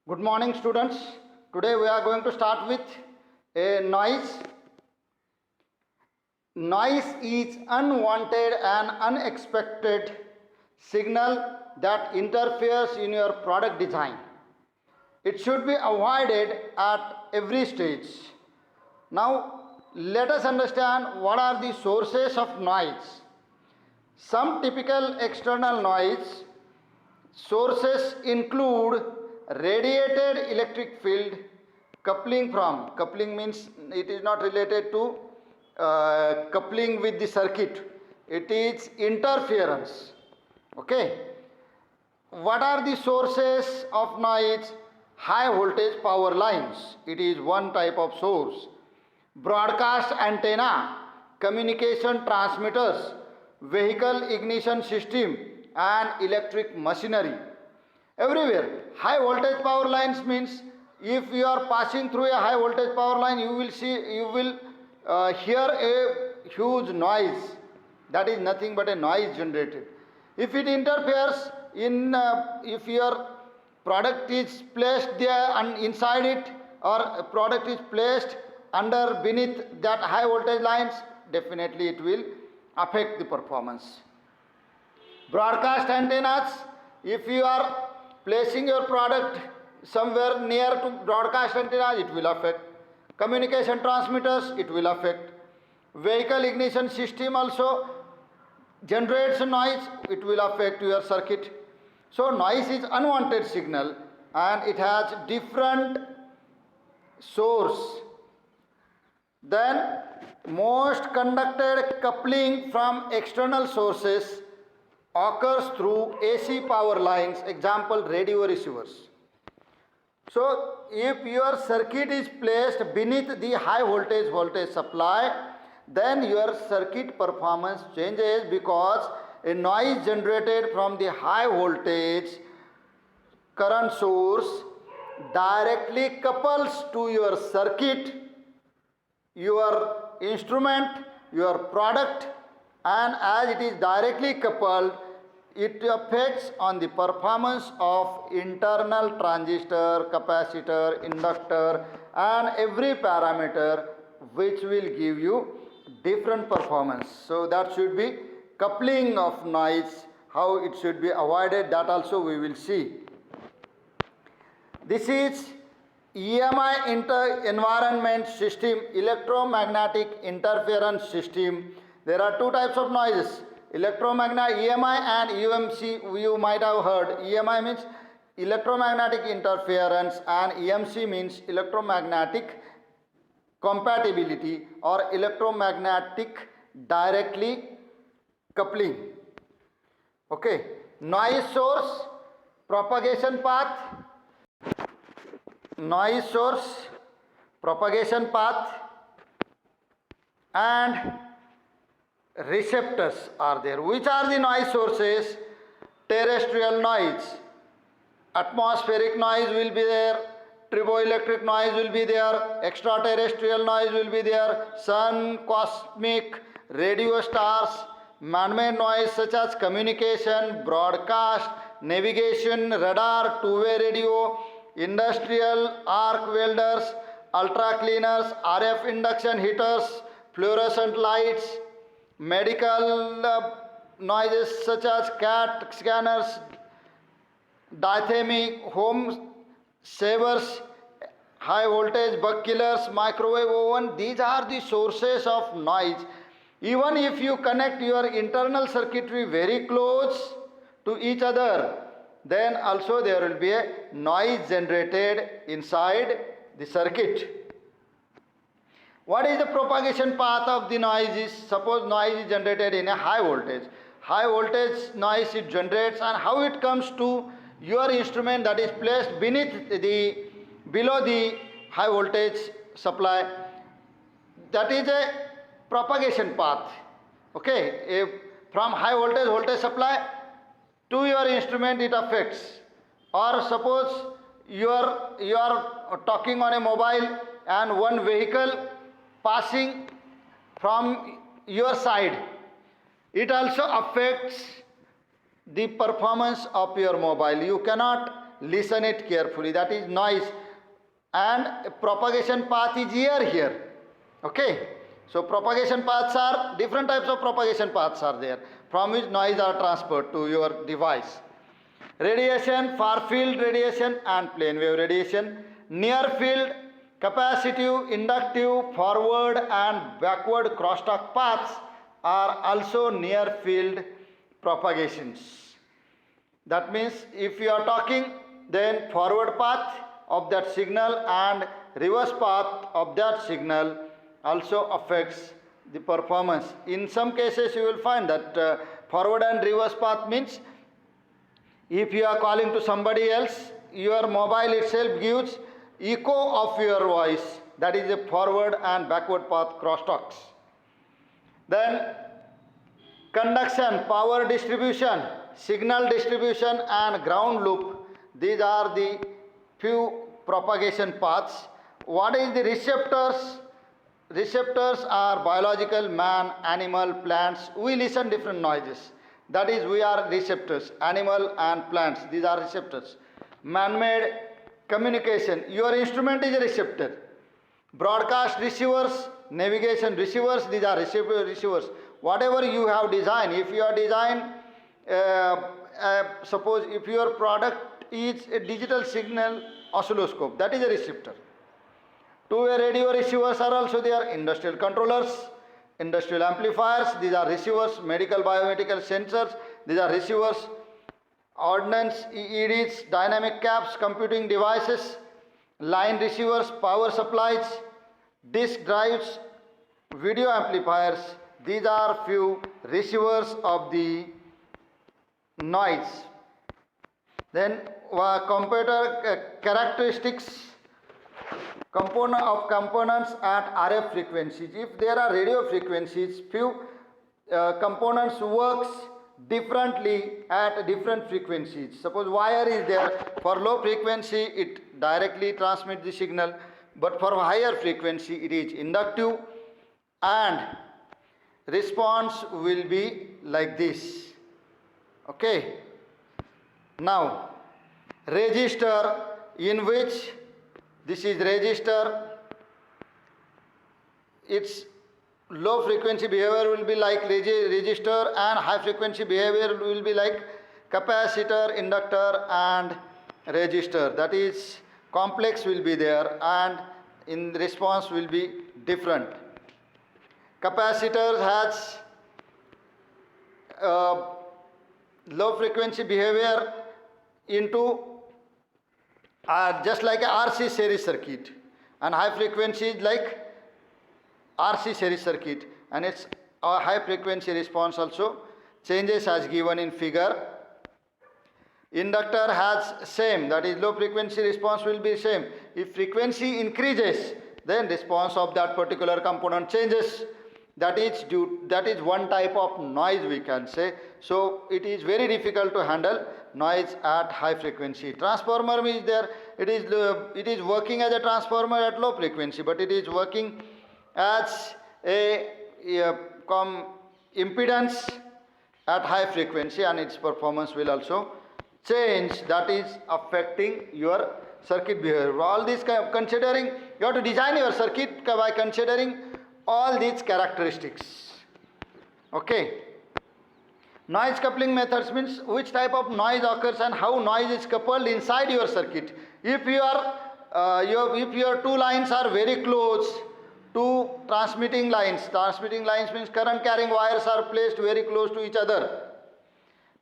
Good morning, students. Today we are going to start with a noise. Noise is unwanted and unexpected signal that interferes in your product design. It should be avoided at every stage. Now, let us understand what are the sources of noise. Some typical external noise sources include radiated electric field, coupling means it is not related to coupling with the circuit, it is interference. Okay, what are the sources of noise? High voltage power lines, it is one type of source. Broadcast antenna, communication transmitters, vehicle ignition system and electric machinery. Everywhere high voltage power lines means if you are passing through a high voltage power line, you will hear a huge noise. That is nothing but a noise generated. If it interferes in if your product is placed there and inside it, or a product is placed beneath that high voltage lines, definitely it will affect the performance. Broadcast antennas, if you are placing your product somewhere near to broadcast antennas, it will affect. Communication transmitters, it will affect. Vehicle ignition system also generates noise, it will affect your circuit. So noise is unwanted signal and it has different source. Then most conducted coupling from external sources occurs through AC power lines, example radio receivers. So if your circuit is placed beneath the high voltage supply, then your circuit performance changes because a noise generated from the high voltage current source directly couples to your circuit, your instrument, your product, and as it is directly coupled, it affects on the performance of internal transistor, capacitor, inductor and every parameter, which will give you different performance. So that should be coupling of noise, how it should be avoided, that also we will see. This is EMI environment system, electromagnetic interference system. There are two types of noises, electromagnetic EMI and EMC. You might have heard. EMI means electromagnetic interference and EMC means electromagnetic compatibility or electromagnetic directly coupling. Okay, noise source, propagation path. Noise source, propagation path and receptors are there. Which are the noise sources? Terrestrial noise, atmospheric noise will be there, triboelectric noise will be there, extraterrestrial noise will be there, sun, cosmic, radio stars, man-made noise such as communication, broadcast, navigation, radar, two-way radio, industrial arc welders, ultra cleaners, RF induction heaters, fluorescent lights, medical noises such as CAT scanners, dynamic home savers, high voltage bug killers, microwave oven. These are the sources of noise. Even if you connect your internal circuitry very close to each other, then also there will be a noise generated inside the circuit. What is the propagation path of the noise? Is suppose noise is generated in a high voltage. High voltage noise it generates, and how it comes to your instrument that is placed below the high voltage supply. That is a propagation path. Okay, from high voltage supply to your instrument it affects. Or suppose you are talking on a mobile and one vehicle passing from your side, it also affects the performance of your mobile. You cannot listen it carefully. That is noise, and propagation path is here. Okay, so propagation paths are different types of propagation paths are there from which noise are transferred to your device. Radiation, far field radiation and plane wave radiation. Near field, capacitive, inductive, forward and backward crosstalk paths are also near field propagations. That means if you are talking, then forward path of that signal and reverse path of that signal also affects the performance. In some cases you will find that forward and reverse path means if you are calling to somebody else, your mobile itself gives echo of your voice. That is a forward and backward path crosstalks. Then conduction, power distribution, signal distribution and ground loop. These are the few propagation paths. What is the receptors? Receptors are biological, man, animal, plants. We listen different noises. That is, we are receptors, animal and plants. These are receptors. Man-made communication. Your instrument is a receptor. Broadcast receivers, navigation receivers, these are receivers. Whatever you have designed, if you are designed, suppose if your product is a digital signal oscilloscope, that is a receptor. Two-way radio receivers are also there. Industrial controllers, industrial amplifiers, these are receivers. Medical biomedical sensors, these are receivers. Ordnance, EEDs, dynamic caps, computing devices, line receivers, power supplies, disk drives, video amplifiers. These are few receivers of the noise. Then computer characteristics, components at RF frequencies. If there are radio frequencies, few components works differently at different frequencies. Suppose wire is there, for low frequency it directly transmits the signal, but for higher frequency it is inductive and response will be like this. Okay. Now register, in which this is register, its low frequency behavior will be like register and high frequency behavior will be like capacitor, inductor and register. That is, complex will be there and in response will be different. Capacitor has low frequency behavior into just like a RC series circuit, and high frequency is like RC series circuit, and its high frequency response also changes as given in figure. Inductor has same, that is low frequency response will be same. If frequency increases, then response of that particular component changes. That is one type of noise we can say. So it is very difficult to handle noise at high frequency. Transformer is there, it is working as a transformer at low frequency, but it is working as a impedance at high frequency, and its performance will also change. That is affecting your circuit behavior. All these considering, you have to design your circuit by considering all these characteristics. Okay. Noise coupling methods means which type of noise occurs and how noise is coupled inside your circuit. If your two lines are very close to transmitting lines means current carrying wires are placed very close to each other,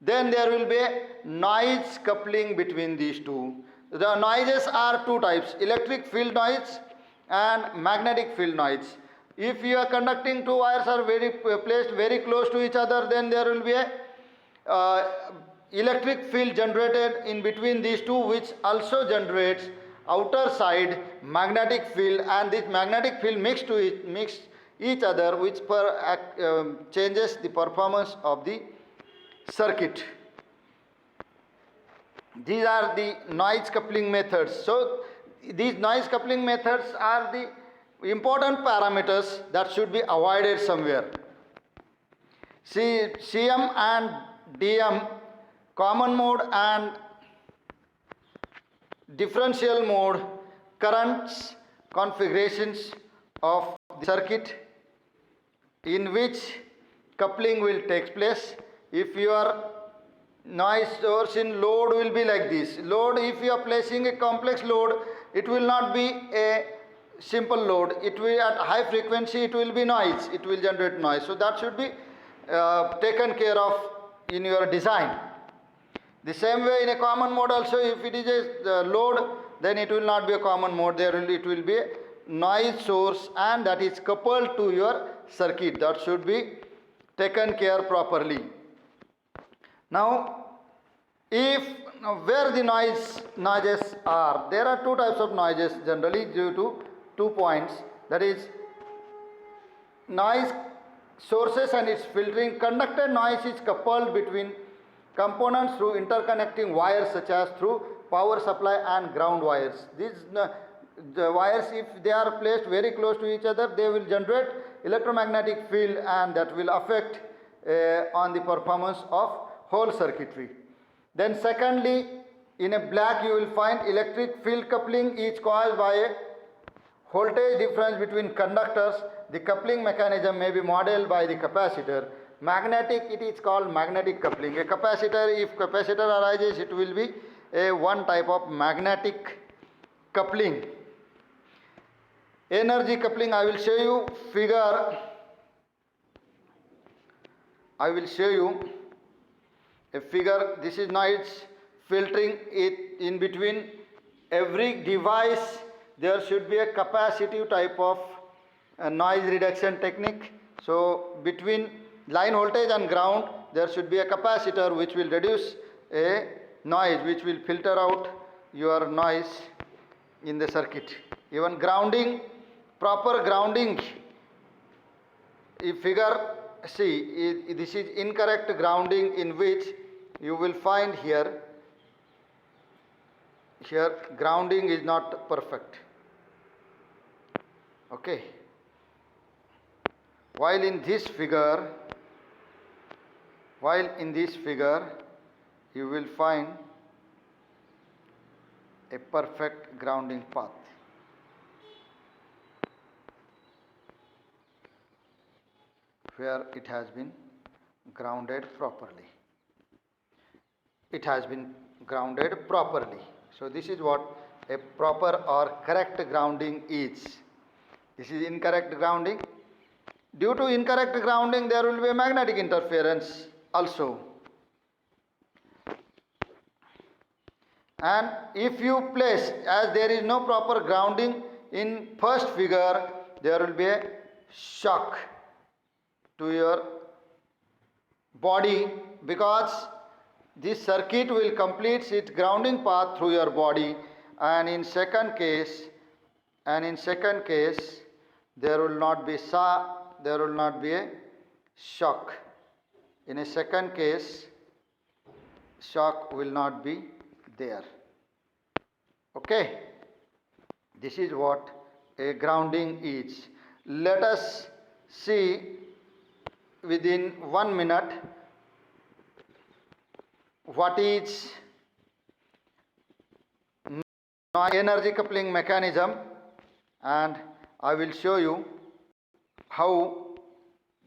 then there will be a noise coupling between these two. The noises are two types: electric field noise and magnetic field noise. If your conducting two wires are placed very close to each other, then there will be a electric field generated in between these two, which also generates outer side magnetic field, and this magnetic field mix each other, which changes the performance of the circuit. These are the noise coupling methods. So these noise coupling methods are the important parameters that should be avoided somewhere. CM and DM, common mode and differential mode currents configurations of the circuit in which coupling will take place. If your noise source in load will be like this. Load, if you are placing a complex load, it will not be a simple load. It will, at high frequency, it will be noise. It will generate noise. So that should be taken care of in your design. The same way in a common mode also, if it is a load, then it will not be a common mode. It will be a noise source, and that is coupled to your circuit. That should be taken care properly. Now, where the noises are, there are two types of noises generally due to 2 points, that is noise sources and its filtering. Conducted noise is coupled between components through interconnecting wires such as through power supply and ground wires. These the wires, if they are placed very close to each other, they will generate electromagnetic field, and that will affect on the performance of whole circuitry. Then secondly, in a black you will find electric field coupling is caused by a voltage difference between conductors. The coupling mechanism may be modeled by the capacitor. Magnetic, it is called magnetic coupling. A capacitor, if capacitor arises, it will be a one type of magnetic coupling. Energy coupling, I will show you figure. I will show you a figure. This is noise filtering. It in between every device there should be a capacitive type of noise reduction technique. So between line voltage and ground there should be a capacitor which will reduce a noise, which will filter out your noise in the circuit. Even grounding, proper grounding, if figure see, this is incorrect grounding, in which you will find here grounding is not perfect. Okay, while in this figure you will find a perfect grounding path. Where it has been grounded properly. It has been grounded properly. So this is what a proper or correct grounding is. This is incorrect grounding. Due to incorrect grounding, there will be a magnetic interference also. And if you place, as there is no proper grounding in first figure, there will be a shock to your body, because this circuit will complete its grounding path through your body, and in second case there will not be a shock. In a second case, shock will not be there. Okay, this is what a grounding is. Let us see within 1 minute what is energy coupling mechanism, and I will show you how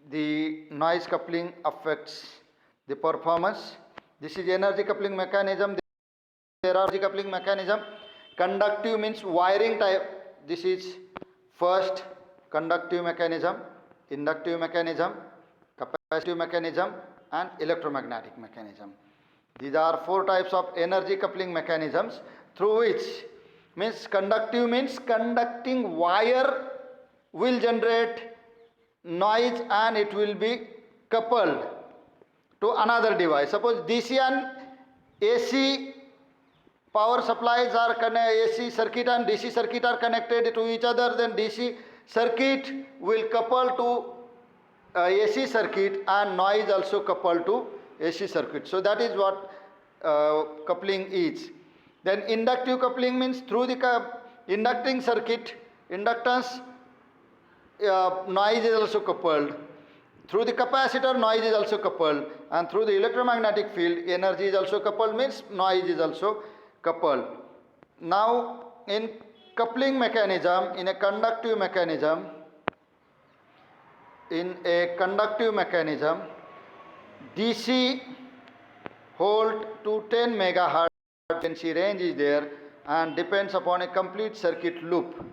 the noise coupling affects the performance. This is energy coupling mechanism. There are energy coupling mechanism. Conductive means wiring type. This is first conductive mechanism, inductive mechanism, capacitive mechanism, and electromagnetic mechanism. These are 4 types of energy coupling mechanisms through which, means conductive means conducting wire will generate noise and it will be coupled to another device. Suppose DC and AC power supplies are AC circuit and DC circuit are connected to each other, then DC circuit will couple to AC circuit, and noise also coupled to AC circuit. So that is what coupling is. Then inductive coupling means through the inducting circuit, inductance noise is also coupled. Through the capacitor, noise is also coupled, and through the electromagnetic field, energy is also coupled, means noise is also coupled. Now in coupling mechanism, in a conductive mechanism, DC hold to 10 megahertz frequency range is there and depends upon a complete circuit loop.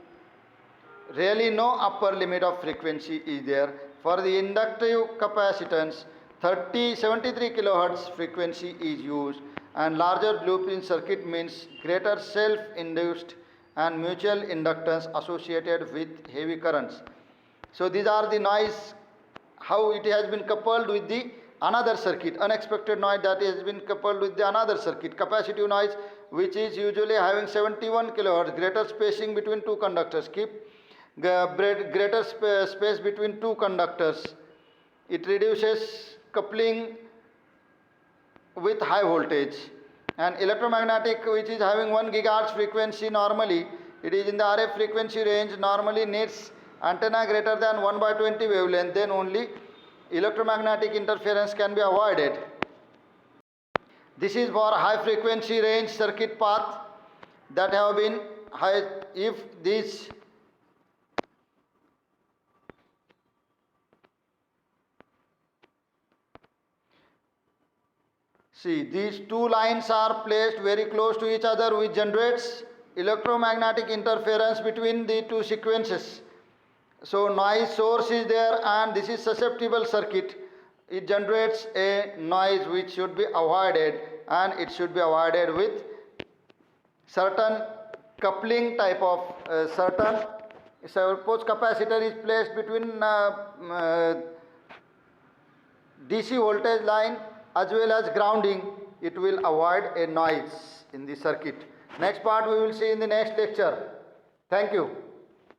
Really no upper limit of frequency is there. For the inductive capacitance, 73 kilohertz frequency is used, and larger loop in circuit means greater self-induced and mutual inductance associated with heavy currents. So these are the noise, how it has been coupled with the another circuit, unexpected noise that has been coupled with the another circuit, capacitive noise, which is usually having 71 kilohertz, greater spacing between two conductors, keep greater space between two conductors. It reduces coupling with high voltage. And electromagnetic, which is having 1 gigahertz frequency, normally it is in the RF frequency range, normally needs antenna greater than 1/20 wavelength, then only electromagnetic interference can be avoided. This is for high frequency range circuit path that have been high. If this see, these two lines are placed very close to each other, which generates electromagnetic interference between the two sequences. So noise source is there and this is susceptible circuit. It generates a noise which should be avoided, and it should be avoided with certain coupling type of suppose capacitor is placed between DC voltage line as well as grounding, it will avoid a noise in the circuit. Next part we will see in the next lecture. Thank you.